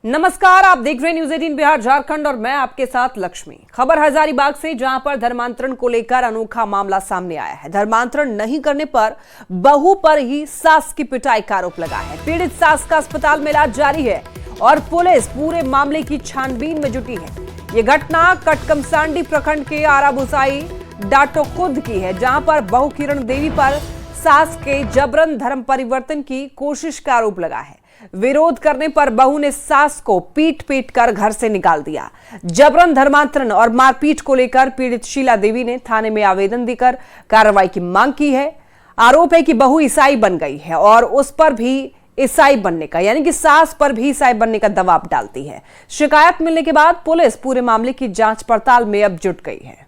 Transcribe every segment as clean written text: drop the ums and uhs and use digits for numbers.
नमस्कार, आप देख रहे हैं न्यूज़ 18 बिहार झारखंड और मैं आपके साथ लक्ष्मी। खबर हजारीबाग से, जहां पर धर्मांतरण को लेकर अनोखा मामला सामने आया है। धर्मांतरण नहीं करने पर बहू पर ही सास की पिटाई का आरोप लगा है। पीड़ित सास का अस्पताल में इलाज जारी है और पुलिस पूरे मामले की छानबीन में जुटी है। ये घटना कटकमसांडी प्रखंड के आराबुसाई डाटोकुद की है, जहां पर बहू किरण देवी पर सास के जबरन धर्म परिवर्तन की कोशिश का आरोप लगा है। विरोध करने पर बहू ने सास को पीट कर घर से निकाल दिया। जबरन धर्मांतरण और मारपीट को लेकर पीड़ित शीला देवी ने थाने में आवेदन देकर कार्रवाई की मांग की है। आरोप है कि बहू ईसाई बन गई है और उस पर भी ईसाई बनने का, यानी कि सास पर भी ईसाई बनने का दबाव डालती है। शिकायत मिलने के बाद पुलिस पूरे मामले की जांच पड़ताल में अब जुट गई है।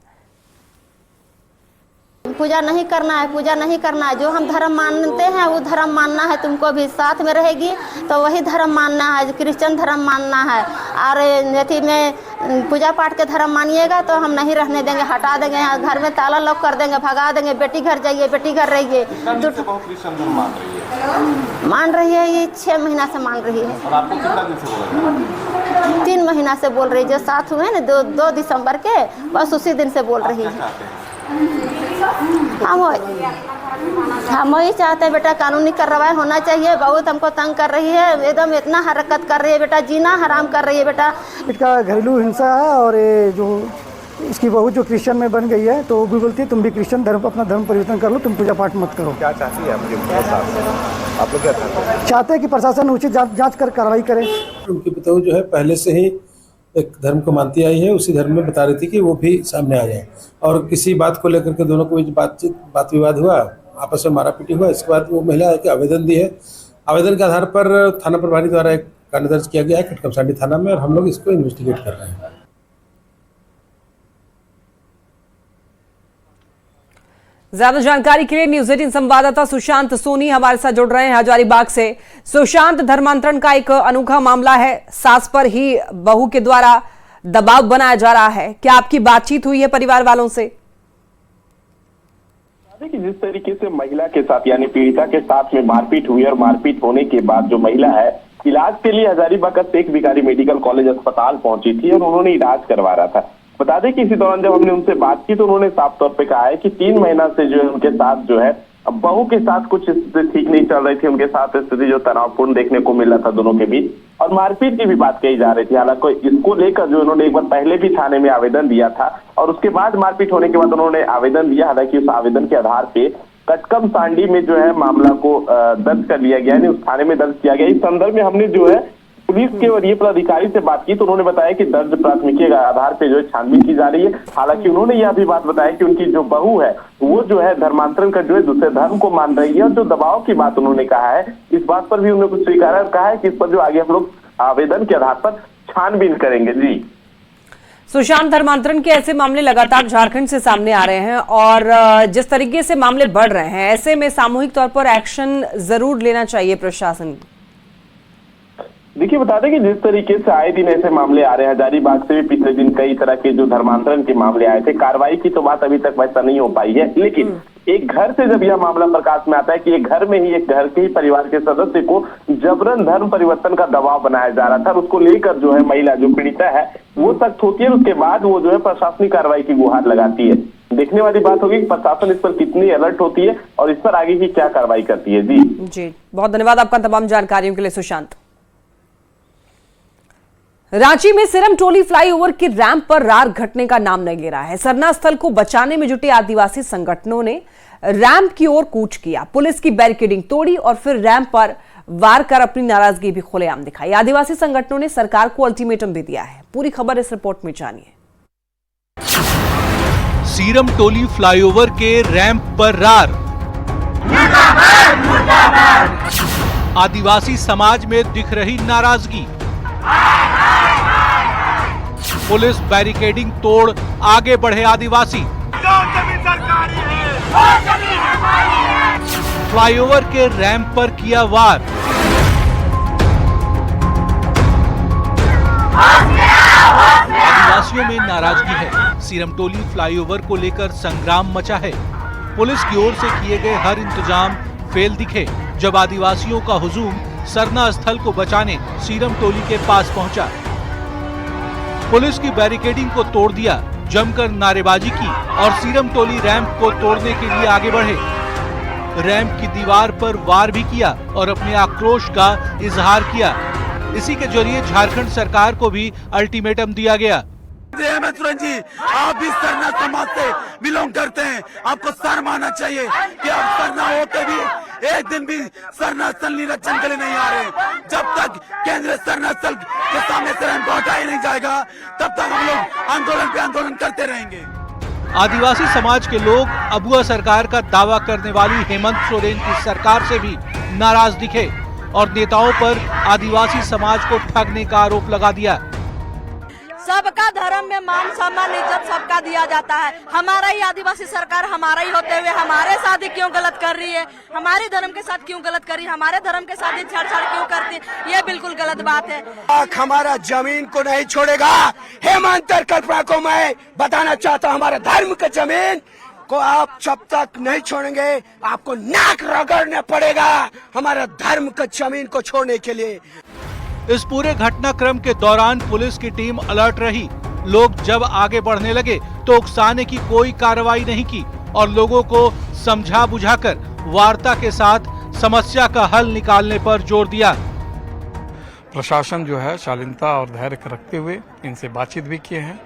पूजा नहीं करना है, पूजा नहीं करना है। जो हम धर्म मानते हैं वो धर्म मानना है। तुमको भी साथ में रहेगी तो वही धर्म मानना है, क्रिश्चियन धर्म मानना है। और यदि में पूजा पाठ के धर्म मानिएगा तो हम नहीं रहने देंगे, हटा देंगे, घर में ताला लॉक कर देंगे, भगा देंगे। बेटी घर जाइए, बेटी घर रहिए। मान रही है, ये 6 महीना से मान रही है। और आपको कितना दिन से बोल रही है? 3 महीना से बोल रही है। जो साथ हुए ना 2 दिसंबर के, बस उसी दिन से बोल रही है। हम वही चाहते हैं बेटा, कानूनी कार्रवाई होना चाहिए। बहुत हमको तंग कर रही है, एकदम इतना हरकत कर रही है बेटा, जीना हराम कर रही है बेटा। इसका घरेलू हिंसा है और ये जो इसकी बहू जो क्रिश्चियन में बन गई है तो वो भी बोलती है तुम भी क्रिश्चियन धर्म, अपना धर्म परिवर्तन कर लो, तुम पूजा पाठ मत करो। क्या चाहती है आप लोग? क्या चाहते हैं कि प्रशासन उचित जांच कर कार्रवाई करे। उनकी बहू जो है पहले से ही एक धर्म को मानती आई है, उसी धर्म में बता रही थी कि वो भी सामने आ जाए। और किसी बात को लेकर के दोनों को बात विवाद हुआ, आपस में मारापीटी हुआ। इसके बाद वो महिला के आवेदन दी है। आवेदन के आधार पर थाना प्रभारी द्वारा एक कांड दर्ज किया गया है कटकमसांडी थाना में, और हम लोग इसको इन्वेस्टिगेट कर रहे हैं। ज्यादा जानकारी के लिए न्यूज़ 18 संवाददाता सुशांत सोनी हमारे साथ जुड़ रहे हैं हजारीबाग से। सुशांत, धर्मांतरण का एक अनोखा मामला है, सास पर ही बहू के द्वारा दबाव बनाया जा रहा है। क्या आपकी बातचीत हुई है परिवार वालों से? कि जिस तरीके से महिला के साथ यानी पीड़िता के साथ में मारपीट हुई और मारपीट होने के बाद जो महिला है इलाज के लिए हजारीबाग का शेख भिखारी मेडिकल कॉलेज अस्पताल पहुंची थी और उन्होंने इलाज करवा रहा था। बता दें कि इसी दौरान जब हमने उनसे बात की तो उन्होंने साफ तौर पे कहा है कि 3 महीना से जो है उनके साथ जो है बहू के साथ कुछ स्थिति ठीक नहीं चल रही थी। उनके साथ स्थिति जो तनावपूर्ण देखने को मिल रहा था दोनों के बीच, और मारपीट की भी बात कही जा रही थी। हालांकि इसको लेकर जो उन्होंने एक बार पहले भी थाने में आवेदन दिया था और उसके बाद मारपीट होने के बाद उन्होंने आवेदन दिया। हालांकि उस आवेदन के आधार पे कटकमसांडी में जो है मामला को दर्ज कर लिया गया, उस थाने में दर्ज किया गया। इस संदर्भ में हमने जो है पुलिस के वरीय पदाधिकारी से बात की तो उन्होंने बताया कि दर्ज प्राथमिकी के आधार पे जो है छानबीन की जा रही है। हालांकि उन्होंने यह भी बात बताया कि उनकी जो बहू है वो जो है धर्मांतरण का जो है दूसरे धर्म को मान रही है, और जो दबाव की बात उन्होंने कहा है इस बात पर भी उन्होंने कुछ स्वीकारा और कहा है कि इस पर जो आगे हम लोग आवेदन के आधार पर छानबीन करेंगे। जी सुशांत, धर्मांतरण के ऐसे मामले लगातार झारखंड से सामने आ रहे हैं और जिस तरीके से मामले बढ़ रहे हैं, ऐसे में सामूहिक तौर पर एक्शन जरूर लेना चाहिए प्रशासन। देखिए, बता दें कि जिस तरीके से आए दिन ऐसे मामले आ रहे हैं, हजारीबाग से भी पिछले दिन कई तरह के जो धर्मांतरण के मामले आए थे। कार्रवाई की तो बात अभी तक वैसा नहीं हो पाई है, लेकिन एक घर से जब यह मामला प्रकाश में आता है कि एक घर में ही एक घर के ही परिवार के सदस्य को जबरन धर्म परिवर्तन का दबाव बनाया जा रहा था, उसको लेकर जो है महिला जो पीड़िता है वो सख्त होती है। उसके बाद वो जो है प्रशासनिक कार्रवाई की गुहार लगाती है। देखने वाली बात होगी कि प्रशासन इस पर कितनी अलर्ट होती है और इस पर आगे की क्या कार्रवाई करती है। जी, बहुत धन्यवाद आपका तमाम जानकारियों के लिए सुशांत। रांची में सिरम टोली फ्लाईओवर के रैंप पर रार घटने का नाम नहीं ले रहा है। सरना स्थल को बचाने में जुटे आदिवासी संगठनों ने रैंप की ओर कूच किया, पुलिस की बैरिकेडिंग तोड़ी और फिर रैंप पर वार कर अपनी नाराजगी भी खुलेआम दिखाई। आदिवासी संगठनों ने सरकार को अल्टीमेटम भी दिया है। पूरी खबर इस रिपोर्ट में जानिए। सीरम टोली फ्लाईओवर के रैंप पर रार, आदिवासी समाज में दिख रही नाराजगी, पुलिस बैरिकेडिंग तोड़ आगे बढ़े आदिवासी, फ्लाईओवर के रैंप पर किया वार, आदिवासियों में नाराजगी है। सीरम टोली फ्लाईओवर को लेकर संग्राम मचा है। पुलिस की ओर से किए गए हर इंतजाम फेल दिखे। जब आदिवासियों का हुजूम सरना स्थल को बचाने सीरम टोली के पास पहुंचा। पुलिस की बैरिकेडिंग को तोड़ दिया, जमकर नारेबाजी की और सीरम टोली रैंप को तोड़ने के लिए आगे बढ़े। रैंप की दीवार पर वार भी किया और अपने आक्रोश का इजहार किया। इसी के जरिए झारखंड सरकार को भी अल्टीमेटम दिया गया। हेमंत सोरेन जी, आप भी सरना समाज से बिलोंग करते हैं, आपको शर्म आना चाहिए कि आप सरना होते भी एक दिन भी सरना स्थल निरीक्षण के लिए नहीं आ रहे। जब तक केंद्रीय सरना स्थल के सामने से रैंप हटाया नहीं जाएगा, तब तक हम लोग आंदोलन पे आंदोलन करते रहेंगे। आदिवासी समाज के लोग अबुआ सरकार का दावा करने वाली हेमंत सोरेन की सरकार से भी नाराज दिखे और नेताओं पर आदिवासी समाज को ठगने का आरोप लगा दिया। सबका धर्म में मान सम्मान इज्जत सबका दिया जाता है। हमारा ही आदिवासी सरकार हमारा ही होते हुए हमारे साथ ही क्यों गलत कर रही है, हमारे धर्म के साथ क्यों गलत कर रही है, हमारे धर्म के साथ ही छेड़छाड़ क्यों करती है, ये बिल्कुल गलत बात है। हमारा जमीन को नहीं छोड़ेगा। हेमंत और कल्पना को मैं बताना चाहता हूँ, हमारे धर्म के जमीन को आप जब तक नहीं छोड़ेंगे आपको नाक रगड़ना पड़ेगा हमारा धर्म के जमीन को छोड़ने के लिए। इस पूरे घटनाक्रम के दौरान पुलिस की टीम अलर्ट रही। लोग जब आगे बढ़ने लगे तो उकसाने की कोई कार्रवाई नहीं की और लोगों को समझा बुझाकर वार्ता के साथ समस्या का हल निकालने पर जोर दिया। प्रशासन जो है शालीनता और धैर्य रखते हुए इनसे बातचीत भी किए हैं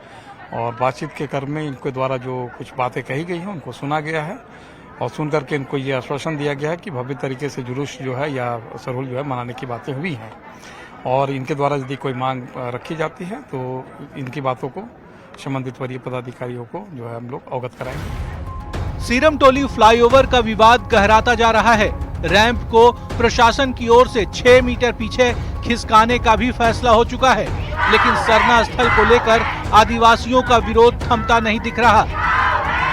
और बातचीत के क्रम में इनके द्वारा जो कुछ बातें कही गई हैं उनको सुना गया है और सुन करके इनको ये आश्वासन दिया गया है कि भव्य तरीके से जुलूस जो है या सरहुल जो है मनाने की बातें हुई हैं और इनके द्वारा यदि कोई मांग रखी जाती है तो इनकी बातों को संबंधित वरीय पदाधिकारियों को जो है हम लोग अवगत कराएंगे। सीरम टोली फ्लाईओवर का विवाद गहराता जा रहा है। रैंप को प्रशासन की ओर से 6 मीटर पीछे खिसकाने का भी फैसला हो चुका है, लेकिन सरना स्थल को लेकर आदिवासियों का विरोध थमता नहीं दिख रहा।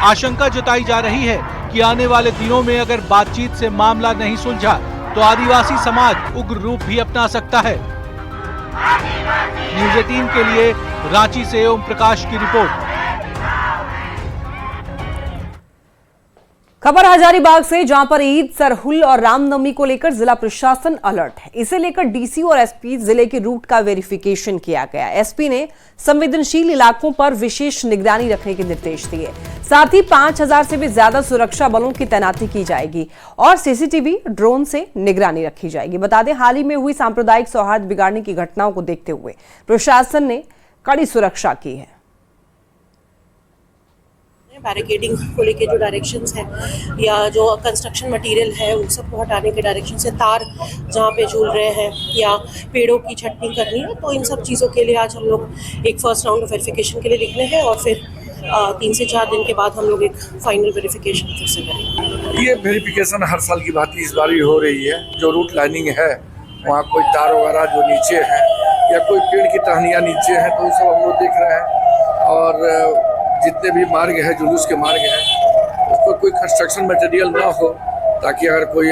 आशंका जताई जा रही है कि आने वाले दिनों में अगर बातचीत से मामला नहीं सुलझा तो आदिवासी समाज उग्र रूप भी अपना सकता है। न्यूज़ 18 के लिए रांची से ओम प्रकाश की रिपोर्ट। खबर हजारीबाग से, जहां पर ईद, सरहुल और रामनवमी को लेकर जिला प्रशासन अलर्ट है। इसे लेकर डीसी और एसपी जिले के रूट का वेरिफिकेशन किया गया। एसपी ने संवेदनशील इलाकों पर विशेष निगरानी रखने के निर्देश दिए। साथ ही 5000 से भी ज्यादा सुरक्षा बलों की तैनाती की जाएगी और सीसीटीवी, ड्रोन से निगरानी रखी जाएगी। बता दें, हाल ही में हुई सांप्रदायिक सौहार्द बिगाड़ने की घटनाओं को देखते हुए प्रशासन ने कड़ी सुरक्षा की है। बैरिकेडिंग को लेके जो डायरेक्शंस हैं या जो कंस्ट्रक्शन मटेरियल है उन सबको हटाने के डायरेक्शन से, तार जहाँ पे झूल रहे हैं या पेड़ों की छटनी करनी है, तो इन सब चीज़ों के लिए आज हम लोग एक फर्स्ट राउंड ऑफ वेरिफिकेशन के लिए निकले हैं और फिर 3 से 4 दिन के बाद हम लोग एक फाइनल वेरिफिकेशन फिर से करेंगे। ये वेरिफिकेशन हर साल की भांति इस बार भी हो रही है। जो रूट लाइनिंग है वहाँ कोई तार वगैरह जो नीचे है या कोई पेड़ की टहनियाँ नीचे हैं तो वो सब हम लोग देख रहे हैं और जितने भी मार्ग है, जुलूस के मार्ग है, उस पर कोई कंस्ट्रक्शन मटेरियल ना हो ताकि अगर कोई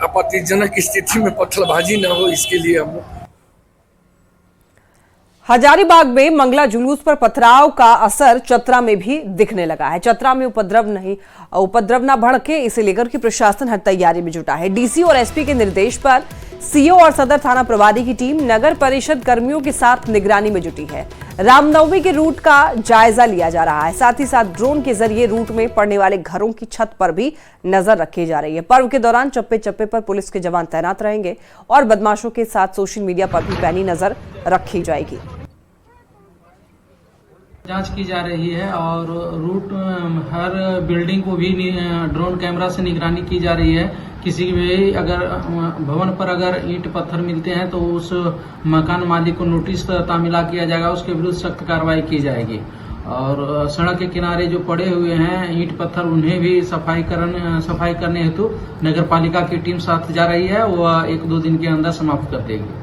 आपत्तिजनक स्थिति में पत्थरबाजी ना हो, इसके लिए हम हजारीबाग में मंगला जुलूस पर पथराव का असर चतरा में भी दिखने लगा है। चतरा में उपद्रव न भड़के, इसे लेकर के प्रशासन हर तैयारी में जुटा है। डीसी और एसपी के निर्देश पर सीओ और सदर थाना प्रभारी की टीम नगर परिषद कर्मियों के साथ निगरानी में जुटी है। रामनवमी के रूट का जायजा लिया जा रहा है। साथ ही साथ ड्रोन के जरिए रूट में पड़ने वाले घरों की छत पर भी नजर रखी जा रही है। पर्व के दौरान चप्पे चप्पे पर पुलिस के जवान तैनात रहेंगे और बदमाशों के साथ सोशल मीडिया पर भी पैनी नजर रखी जाएगी। जांच की जा रही है और रूट हर बिल्डिंग को भी ड्रोन कैमरा से निगरानी की जा रही है। किसी भी अगर भवन पर अगर ईंट पत्थर मिलते हैं तो उस मकान मालिक को नोटिस तामीला किया जाएगा, उसके विरुद्ध सख्त कार्रवाई की जाएगी। और सड़क के किनारे जो पड़े हुए हैं ईंट पत्थर, उन्हें भी सफाई करने हेतु नगर पालिका की टीम साथ जा रही है। वह 1-2 दिन के अंदर समाप्त कर देगी।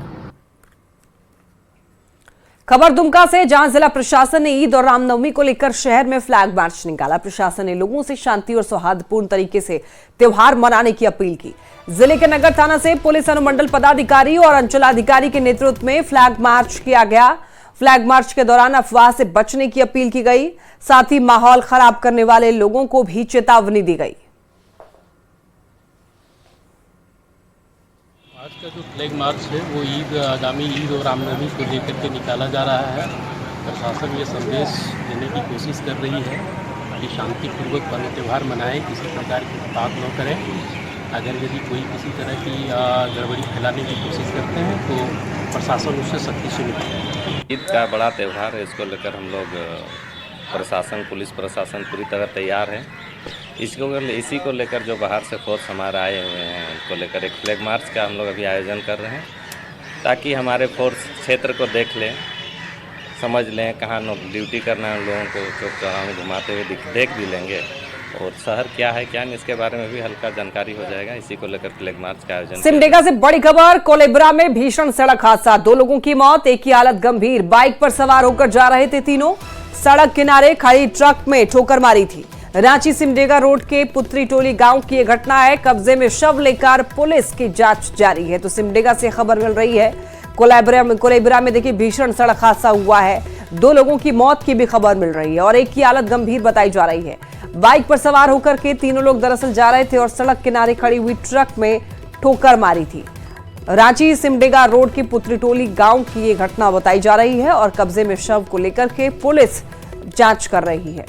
खबर दुमका से, जहां जिला प्रशासन ने ईद और रामनवमी को लेकर शहर में फ्लैग मार्च निकाला। प्रशासन ने लोगों से शांति और सौहार्दपूर्ण तरीके से त्योहार मनाने की अपील की। जिले के नगर थाना से पुलिस अनुमंडल पदाधिकारी और अंचलाधिकारी के नेतृत्व में फ्लैग मार्च किया गया। फ्लैग मार्च के दौरान अफवाह से बचने की अपील की गई। साथ ही माहौल खराब करने वाले लोगों को भी चेतावनी दी गई। का जो फ्लैग मार्च है वो ईद, आगामी ईद और रामनवमी को लेकर के निकाला जा रहा है। प्रशासन ये संदेश देने की कोशिश कर रही है कि शांतिपूर्वक पर्व त्यौहार मनाएं, किसी प्रकार की उत्पात न करें। अगर यदि कोई किसी तरह की गड़बड़ी फैलाने की कोशिश करते हैं तो प्रशासन उससे सख्ती से निपटेगा। ईद का बड़ा त्यौहार है, इसको लेकर हम लोग प्रशासन, पुलिस प्रशासन पूरी तरह तैयार है। इसी को लेकर जो बाहर से फोर्स हमारे आए हुए हैं उनको लेकर एक फ्लैग मार्च का हम लोग अभी आयोजन कर रहे हैं, ताकि हमारे फोर्स क्षेत्र को देख लें, समझ लें कहाँ ड्यूटी करना है। उन लोगों को चौक चौराहे में घुमाते हुए देख भी लेंगे और शहर क्या है क्या नहीं इसके बारे में भी हल्का जानकारी हो जाएगा। इसी को लेकर फ्लैग मार्च का आयोजन। सिमडेगा से बड़ी खबर, कोलेब्रा में भीषण सड़क हादसा, 2 लोगों की मौत, एक की हालत गंभीर। बाइक पर सवार होकर जा रहे थे तीनों, सड़क किनारे खड़ी ट्रक में ठोकर मारी थी। रांची सिमडेगा रोड के पुत्री टोली गांव की यह घटना है। कब्जे में शव लेकर पुलिस की जांच जारी है। तो सिमडेगा से खबर मिल रही है, कोलेब्रा में देखिए भीषण सड़क हादसा हुआ है, 2 लोगों की मौत की भी खबर मिल रही है और एक की हालत गंभीर बताई जा रही है। बाइक पर सवार होकर के तीनों लोग दरअसल जा रहे थे और सड़क किनारे खड़ी हुई ट्रक में ठोकर मारी थी। रांची सिमडेगा रोड की पुत्री टोली गांव की ये घटना बताई जा रही है और कब्जे में शव को लेकर के पुलिस जांच कर रही है।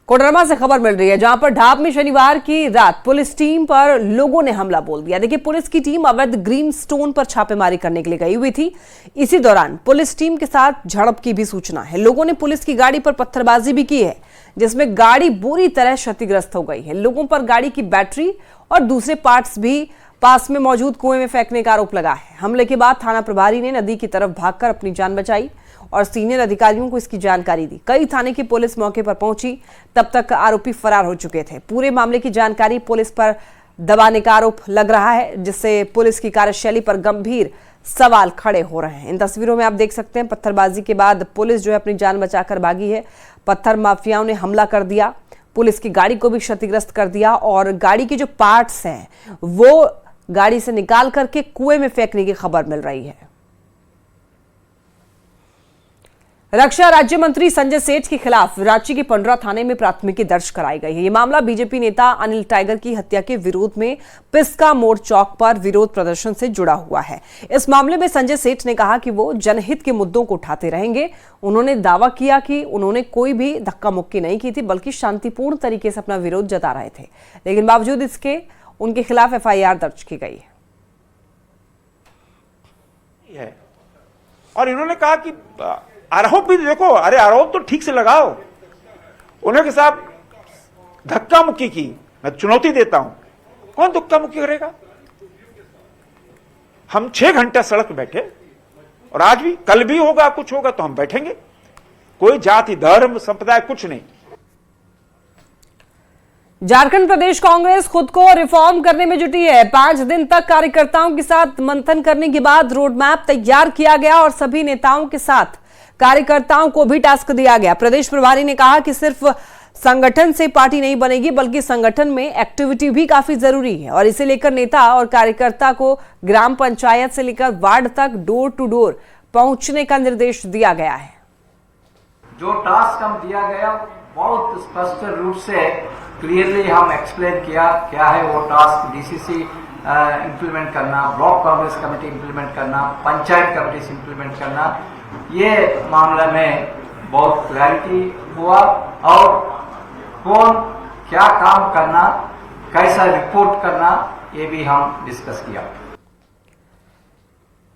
कोडरमा से खबर मिल रही है, जहां पर ढाब में शनिवार की रात पुलिस टीम पर लोगों ने हमला बोल दिया। देखिए, पुलिस की टीम अवैध ग्रीन स्टोन पर छापेमारी करने के लिए गई हुई थी। इसी दौरान पुलिस टीम के साथ झड़प की भी सूचना है। लोगों ने पुलिस की गाड़ी पर पत्थरबाजी भी की है, जिसमें गाड़ी बुरी तरह क्षतिग्रस्त हो गई है। लोगों पर गाड़ी की बैटरी और दूसरे पार्ट्स भी पास में मौजूद कुएं में फेंकने का आरोप लगा है। हमले के बाद थाना प्रभारी ने नदी की तरफ भागकर अपनी जान बचाई और सीनियर अधिकारियों को इसकी जानकारी दी। कई थाने की पुलिस मौके पर पहुंची, तब तक आरोपी फरार हो चुके थे। पूरे मामले की जानकारी पुलिस पर दबाने का आरोप लग रहा है, जिससे पुलिस की कार्यशैली पर गंभीर सवाल खड़े हो रहे हैं। इन तस्वीरों में आप देख सकते हैं, पत्थरबाजी के बाद पुलिस जो है अपनी जान बचाकर भागी है। पत्थर माफियाओं ने हमला कर दिया, पुलिस की गाड़ी को भी क्षतिग्रस्त कर दिया और गाड़ी के जो पार्ट्स हैं वो गाड़ी से निकाल करके कुएं में फेंकने की खबर मिल रही है। रक्षा राज्य मंत्री संजय सेठ के खिलाफ रांची के पंडरा थाने में प्राथमिकी दर्ज कराई गई है। यह मामला बीजेपी नेता अनिल टाइगर की हत्या के विरोध में पिस्का मोड़ चौक पर विरोध प्रदर्शन से जुड़ा हुआ है। इस मामले में संजय सेठ ने कहा कि वो जनहित के मुद्दों को उठाते रहेंगे। उन्होंने दावा किया कि उन्होंने कोई भी धक्का मुक्की नहीं की थी, बल्कि शांतिपूर्ण तरीके से अपना विरोध जता रहे थे। लेकिन बावजूद इसके उनके खिलाफ FIR दर्ज की गई है। और इन्होंने कहा कि आरोप भी देखो, अरे आरोप तो ठीक से लगाओ। उन्होंने के साथ धक्का मुक्की की, मैं चुनौती देता हूं, कौन धक्का मुक्की करेगा? हम 6 घंटे सड़क पे बैठे और आज भी, कल भी होगा, कुछ होगा तो हम बैठेंगे। कोई जाति, धर्म, संप्रदाय कुछ नहीं। झारखंड प्रदेश कांग्रेस खुद को रिफॉर्म करने में जुटी है। 5 दिन तक कार्यकर्ताओं के साथ मंथन करने के बाद रोड मैप तैयार किया गया और सभी नेताओं के साथ कार्यकर्ताओं को भी टास्क दिया गया। प्रदेश प्रभारी ने कहा कि सिर्फ संगठन से पार्टी नहीं बनेगी, बल्कि संगठन में एक्टिविटी भी काफी जरूरी है और इसे लेकर नेता और कार्यकर्ता को ग्राम पंचायत से लेकर वार्ड तक डोर टू डोर पहुंचने का निर्देश दिया गया है। जो टास्क हम दिया गया बहुत स्पष्ट रूप से क्लियरली हम एक्सप्लेन किया क्या है वो टास्क। डीसीसी इंप्लीमेंट करना, ब्लॉक कांग्रेस कमेटी इंप्लीमेंट करना, पंचायत कमेटी इंप्लीमेंट करना, ये मामले में बहुत क्लैरिटी हुआ और कौन क्या काम करना, कैसा रिपोर्ट करना, ये भी हम डिस्कस किया।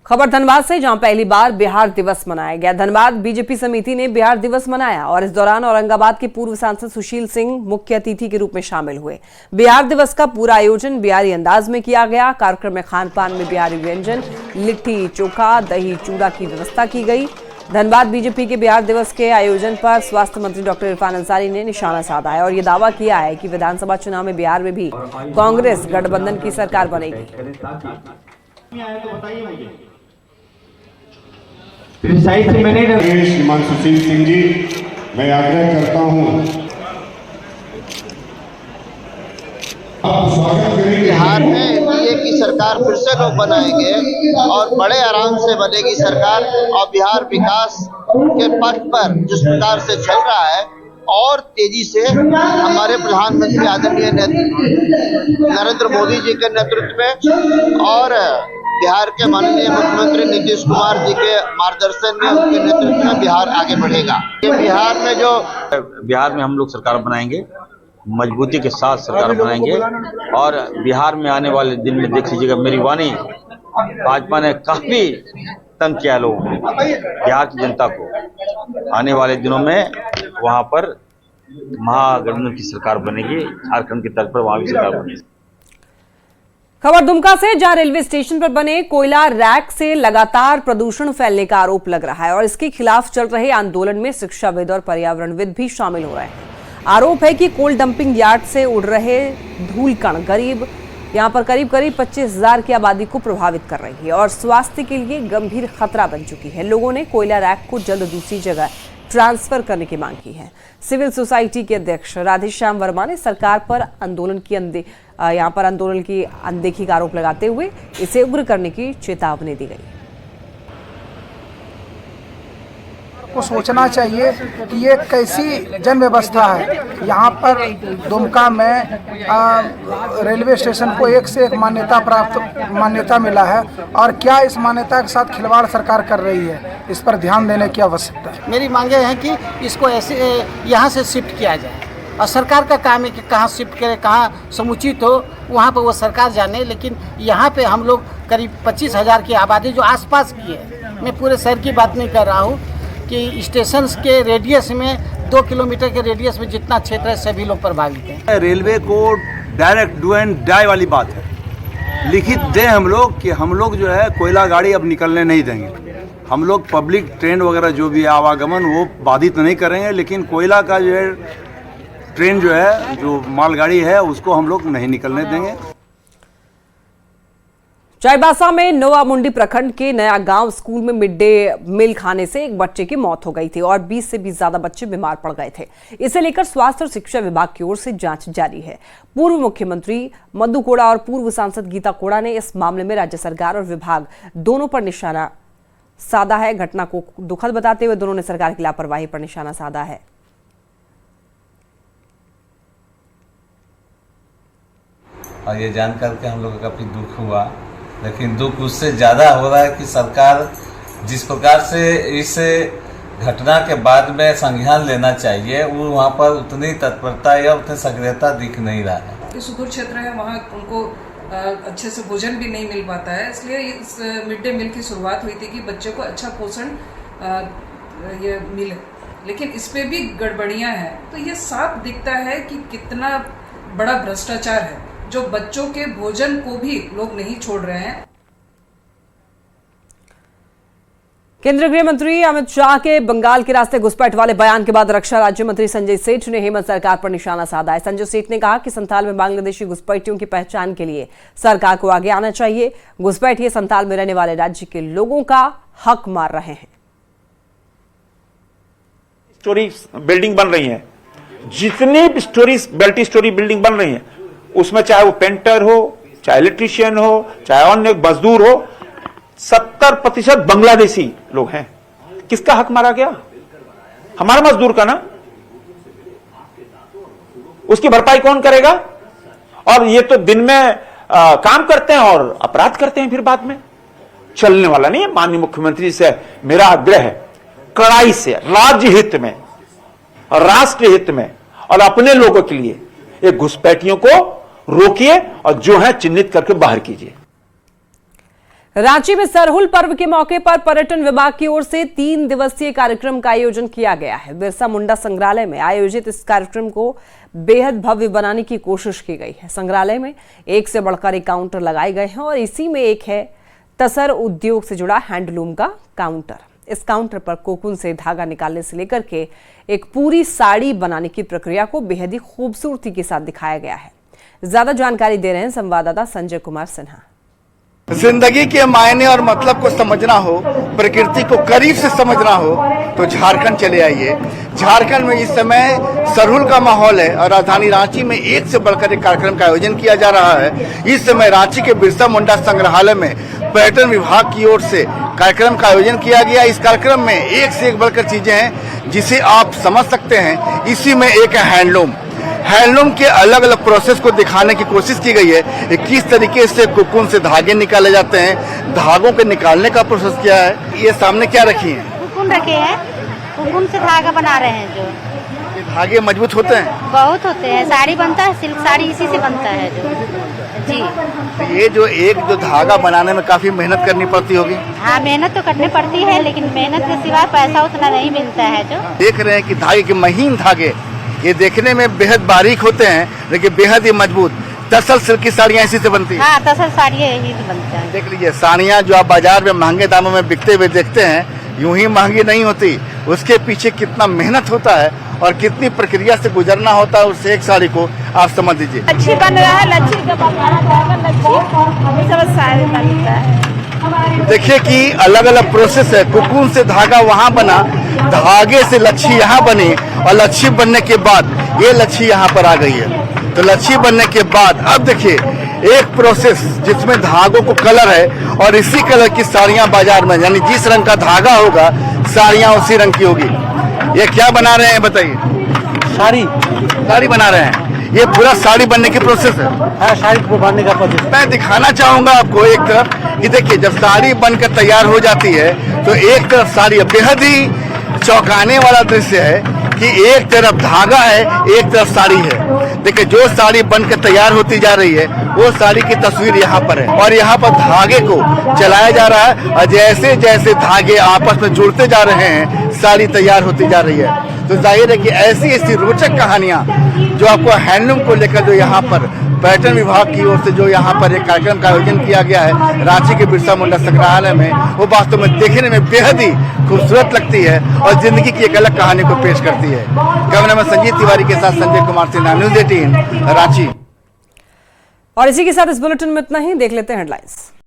खबर धनबाद से, जहां पहली बार बिहार दिवस मनाया गया। धनबाद बीजेपी समिति ने बिहार दिवस मनाया और इस दौरान औरंगाबाद के पूर्व सांसद सुशील सिंह मुख्य अतिथि के रूप में शामिल हुए। बिहार दिवस का पूरा आयोजन बिहारी अंदाज में किया गया। कार्यक्रम में खान पान में बिहारी व्यंजन, लिट्टी चोखा, दही चूड़ा की व्यवस्था की गई। धनबाद बीजेपी के बिहार दिवस के आयोजन पर स्वास्थ्य मंत्री डॉक्टर इरफान अंसारी ने निशाना साधा है और ये दावा किया है कि विधानसभा चुनाव में बिहार में भी कांग्रेस गठबंधन की सरकार बनेगी। श्रीमान सुशील सिंह जी, मैं आग्रह करता हूं बिहार में एनडीए की सरकार फिर से लोग बनाएंगे और बड़े आराम से बनेगी सरकार और बिहार विकास के पथ पर जिस प्रकार से चल रहा है और तेजी से हमारे प्रधानमंत्री आदरणीय नरेंद्र मोदी जी के नेतृत्व में और बिहार के माननीय मुख्यमंत्री नीतीश कुमार जी के मार्गदर्शन में, उनके नेतृत्व में बिहार आगे बढ़ेगा। ये बिहार में हम लोग सरकार बनाएंगे, मजबूती के साथ सरकार बनाएंगे और बिहार में आने वाले दिन में देख लीजिएगा, मेरी वाणी भाजपा ने काफी तंग किया लोगों को, बिहार की जनता को। आने वाले दिनों में वहां पर महागठबंधन की सरकार बनेगी, झारखंड की तर्ज पर वहां भी सरकार बनेगी। खबर दुमका से, जहां रेलवे स्टेशन पर बने कोयला रैक से लगातार प्रदूषण फैलने का आरोप लग रहा है और इसके खिलाफ चल रहे आंदोलन में शिक्षाविद और पर्यावरणविद भी शामिल हो रहे हैं। आरोप है कि कोल डंपिंग यार्ड से उड़ रहे धूल कण यहां पर करीब 25,000 की आबादी को प्रभावित कर रही है और स्वास्थ्य के लिए गंभीर खतरा बन चुकी है। लोगों ने कोयला रैक को जल्द दूसरी जगह ट्रांसफर करने की मांग की है। सिविल सोसाइटी के अध्यक्ष राधेश्याम वर्मा ने सरकार पर आंदोलन की अनदेखी का आरोप लगाते हुए इसे उग्र करने की चेतावनी दी गई। को सोचना चाहिए कि ये कैसी जन व्यवस्था है। यहाँ पर दुमका में रेलवे स्टेशन को एक से एक मान्यता मिला है और क्या इस मान्यता के साथ खिलवाड़ सरकार कर रही है, इस पर ध्यान देने की आवश्यकता है। मेरी मांगे हैं कि इसको ऐसे यहाँ से शिफ्ट किया जाए और सरकार का काम है कि कहाँ शिफ्ट करे, कहाँ समुचित हो वहाँ पर वो सरकार जाने। लेकिन यहाँ पे हम लोग करीब 25,000 की आबादी जो आसपास की है, मैं पूरे शहर की बात नहीं कर रहा हूँ, कि स्टेशन के रेडियस में 2 किलोमीटर के रेडियस में जितना क्षेत्र है सभी लोग प्रभावित हैं। रेलवे को डायरेक्ट डू एंड डाई वाली बात है, लिखित दें हम लोग कि हम लोग जो है कोयला गाड़ी अब निकलने नहीं देंगे। हम लोग पब्लिक ट्रेन वगैरह जो भी आवागमन वो बाधित नहीं करेंगे, लेकिन कोयला का जो है ट्रेन जो है, जो मालगाड़ी है, उसको हम लोग नहीं निकलने देंगे। चाईबासा में नोवामुंडी प्रखंड के नया गांव स्कूल में मिड डे मील खाने से एक बच्चे की मौत हो गई थी और 20 से भी ज्यादा बच्चे बीमार पड़ गए थे। इसे लेकर स्वास्थ्य और शिक्षा विभाग की ओर से जांच जारी है। पूर्व मुख्यमंत्री मधु कोड़ा और पूर्व सांसद गीता कोड़ा ने इस मामले में राज्य सरकार और विभाग दोनों पर निशाना साधा है। घटना को दुखद बताते हुए दोनों ने सरकार की लापरवाही पर निशाना साधा है। और ये जानकर के हम लोगों का काफी दुख हुआ, लेकिन दुख उससे ज़्यादा हो रहा है कि सरकार जिस प्रकार से इस घटना के बाद में संज्ञान लेना चाहिए, वो वहाँ पर उतनी तत्परता या उतनी सक्रियता दिख नहीं रहा है। जो सुदूर क्षेत्र है वहाँ उनको अच्छे से भोजन भी नहीं मिल पाता है, इसलिए इस मिड डे मील की शुरुआत हुई थी कि बच्चों को अच्छा पोषण ये मिले, लेकिन इस पे भी गड़बड़ियाँ हैं। तो ये साफ दिखता है कि कितना बड़ा भ्रष्टाचार है, जो बच्चों के भोजन को भी लोग नहीं छोड़ रहे हैं। केंद्रीय गृह मंत्री अमित शाह के बंगाल के रास्ते घुसपैठ वाले बयान के बाद रक्षा राज्य मंत्री संजय सेठ ने हेमंत सरकार पर निशाना साधा है। संजय सेठ ने कहा कि संथाल में बांग्लादेशी घुसपैठियों की पहचान के लिए सरकार को आगे आना चाहिए। घुसपैठिए संथाल में रहने वाले राज्य के लोगों का हक मार रहे हैं। स्टोरी बिल्डिंग बन रही है, जितनी भी मल्टी स्टोरी बिल्डिंग बन रही है, उसमें चाहे वो पेंटर हो, चाहे इलेक्ट्रीशियन हो, चाहे अन्य मजदूर हो, 70% बांग्लादेशी लोग हैं। किसका हक मारा गया? हमारा मजदूर का ना। उसकी भरपाई कौन करेगा? और ये तो दिन में काम करते हैं और अपराध करते हैं फिर बाद में। चलने वाला नहीं है। माननीय मुख्यमंत्री से मेरा आग्रह है, कड़ाई से राज्य हित में और राष्ट्र हित में और अपने लोगों के लिए ये घुसपैठियों को रोकिए और जो है चिन्हित करके बाहर कीजिए। रांची में सरहुल पर्व के मौके पर पर्यटन विभाग की ओर से 3 दिवसीय कार्यक्रम का आयोजन किया गया है। बिरसा मुंडा संग्रहालय में आयोजित इस कार्यक्रम को बेहद भव्य बनाने की कोशिश की गई है। संग्रहालय में एक से बढ़कर एक काउंटर लगाए गए हैं और इसी में एक है तसर उद्योग से जुड़ा हैंडलूम का काउंटर। इस काउंटर पर कोकून से धागा निकालने से लेकर के एक पूरी साड़ी बनाने की प्रक्रिया को बेहद ही खूबसूरती के साथ दिखाया गया है। ज्यादा जानकारी दे रहे हैं संवाददाता संजय कुमार सिन्हा। जिंदगी के मायने और मतलब को समझना हो, प्रकृति को करीब से समझना हो तो झारखंड चले आइए। झारखंड में इस समय सरहुल का माहौल है और राजधानी रांची में एक से बढ़कर एक कार्यक्रम का आयोजन किया जा रहा है। इस समय रांची के बिरसा मुंडा संग्रहालय में पर्यटन विभाग की ओर से कार्यक्रम का आयोजन किया गया। इस कार्यक्रम में एक से एक बढ़कर चीजें हैं। जिसे आप समझ सकते हैं। इसी में एक है हैंडलूम के अलग अलग प्रोसेस को दिखाने की कोशिश की गई है। किस तरीके से कोकून से धागे निकाले जाते हैं, धागों के निकालने का प्रोसेस क्या है। ये सामने क्या रखी है? कोकून रखे हैं, कोकून से धागा बना रहे हैं। जो ये धागे मजबूत होते हैं? बहुत होते हैं। साड़ी बनता है, सिल्क साड़ी इसी से बनता है जो जी। तो ये जो धागा बनाने में काफी मेहनत करनी पड़ती होगी। हाँ, मेहनत तो करनी पड़ती है, लेकिन मेहनत के सिवा पैसा उतना नहीं मिलता है। जो देख रहे हैं कि धागे के महीन धागे, ये देखने में बेहद बारीक होते हैं लेकिन बेहद ही मजबूत। तसल सिल्क की साड़ियाँ इसी से बनती है? हाँ, तसल साड़ियाँ यही से बनता है। देख लीजिए, साड़ियाँ जो आप बाजार में महंगे दामों में बिकते हुए देखते हैं, यूं ही महंगी नहीं होती। उसके पीछे कितना मेहनत होता है और कितनी प्रक्रिया से गुजरना होता है उस एक साड़ी को, आप समझ लीजिए। अच्छी बन रहा है, लच्छी का बनता है। देखिए कि अलग अलग प्रोसेस है। कोकून से धागा वहाँ बना, धागे से लच्छी यहाँ बनी और लच्छी बनने के बाद ये लच्छी यहाँ पर आ गई है। तो लच्छी बनने के बाद अब देखिए एक प्रोसेस जिसमें धागों को कलर है और इसी कलर की साड़ियाँ बाजार में, यानी जिस रंग का धागा होगा साड़ियाँ उसी रंग की होगी। ये क्या बना रहे हैं बताइए? साड़ी बना रहे हैं। ये पूरा साड़ी बनने की प्रोसेस है। हाँ, साड़ी बनने का प्रोसेस। मैं दिखाना चाहूंगा आपको एक तरफ कि देखिए, जब साड़ी बनकर तैयार हो जाती है तो एक तरफ साड़ी, बेहद ही चौंकाने वाला दृश्य है कि एक तरफ धागा है, एक तरफ साड़ी है। देखिए, जो साड़ी बनकर तैयार होती जा रही है वो साड़ी की तस्वीर यहाँ पर है और यहाँ पर धागे को चलाया जा रहा है और जैसे जैसे धागे आपस में जुड़ते जा रहे हैं साड़ी तैयार होती जा रही है। तो जाहिर है कि ऐसी ऐसी रोचक कहानियां जो आपको हैंडलूम को लेकर, जो यहाँ पर पर्यटन विभाग की ओर से जो यहाँ पर एक कार्यक्रम का आयोजन किया गया है रांची के बिरसा मुंडा संग्रहालय में, वो वास्तव में देखने में बेहद ही खूबसूरत लगती है और जिंदगी की एक अलग कहानी को पेश करती है। कैमरामैन संजीत तिवारी के साथ संजय कुमार सिन्हा, न्यूज़ 18 रांची। और इसी के साथ इस बुलेटिन में इतना ही। देख लेते हैं हेडलाइंस।